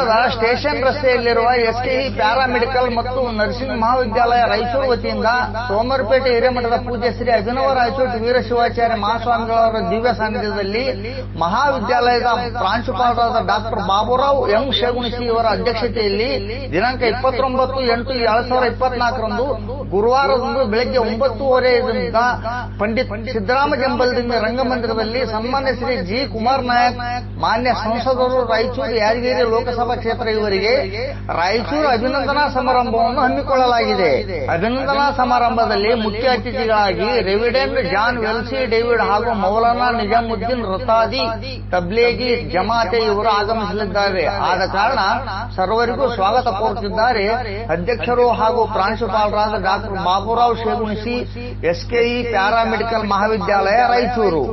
ನಗರದ ಸ್ಟೇಷನ್ ರಸ್ತೆಯಲ್ಲಿರುವ ಎಸ್ಕೆಇ ಪ್ಯಾರಾಮೆಡಿಕಲ್ ಮತ್ತು ನರ್ಸಿಂಗ್ ಮಹಾವಿದ್ಯಾಲಯ ರಾಯಚೂರು ವತಿಯಿಂದ ಸೋಮವಾರಪೇಟೆ ಹಿರೇಮಠದ ಪೂಜ್ಯ ಶ್ರೀ ಅಭಿನವ ರಾಯಚೂರು ವೀರಶಿವಾಚಾರ್ಯ ಮಹಾಸ್ವಾಮಿಗಳವರ ದಿವ್ಯ ಸಾನ್ನಿಧ್ಯದಲ್ಲಿ ಮಹಾವಿದ್ಯಾಲಯದ ಪ್ರಾಂಶುಪಾಲರಾದ ಡಾಕ್ಟರ್ ಬಾಬುರಾವ್ ಎಂ ಶೇಗುಣಿಸಿ ಇವರ ಅಧ್ಯಕ್ಷತೆಯಲ್ಲಿ ದಿನಾಂಕ 29/8/2024ರಂದು ಗುರುವಾರದಂದು ಬೆಳಗ್ಗೆ 9:30ರಿಂದ ಪಂಡಿತ್ ಸಿದ್ದರಾಮ ಜಂಬಲ್ದಿಮ್ಮಿ ರಂಗಮಂದಿರದಲ್ಲಿ ಸನ್ಮಾನ್ಯ ಶ್ರೀ ಜಿ ಕುಮಾರ್ ನಾಯಕ್ ಮಾನ್ಯ ಸಂಸದರು ರಾಯಚೂರು ಯಾದಗಿರಿ ಲೋಕಸಭಾ ಕ್ಷೇತ್ರ ಇವರಿಗೆ ರಾಯಚೂರು ಅಭಿನಂದನಾ ಸಮಾರಂಭವನ್ನು ಹಮ್ಮಿಕೊಳ್ಳಲಾಗಿದೆ. ಅಭಿನಂದನಾ ಸಮಾರಂಭದಲ್ಲಿ ಮುಖ್ಯ ಅತಿಥಿಗಳಾಗಿ ರೆವಿಡೆಂಟ್ ಜಾನ್ ವೆಲ್ಸಿ ಡೇವಿಡ್ ಹಾಗೂ ಮೌಲಾನಾ ನಿಜಾಮುದ್ದೀನ್ ರತಾದಿ ತಬ್ಲೇಗಿ ಜಮಾತೆ ಇವರು ಆಗಮಿಸಲಿದ್ದಾರೆ. ಆದ ಕಾರಣ ಸರ್ವರಿಗೂ ಸ್ವಾಗತ ಕೋರುತ್ತಿದ್ದಾರೆ ಅಧ್ಯಕ್ಷರು ಹಾಗೂ ಪ್ರಾಂಶುಪಾಲರಾದ ಡಾಕ್ಟರ್ ಬಾಬುರಾವ್ ಶೇಗುಣಿಸಿ, ಎಸ್ಕೆಇ ಪ್ಯಾರಾಮೆಡಿಕಲ್ ಮಹಾವಿದ್ಯಾಲಯ ರಾಯಚೂರು.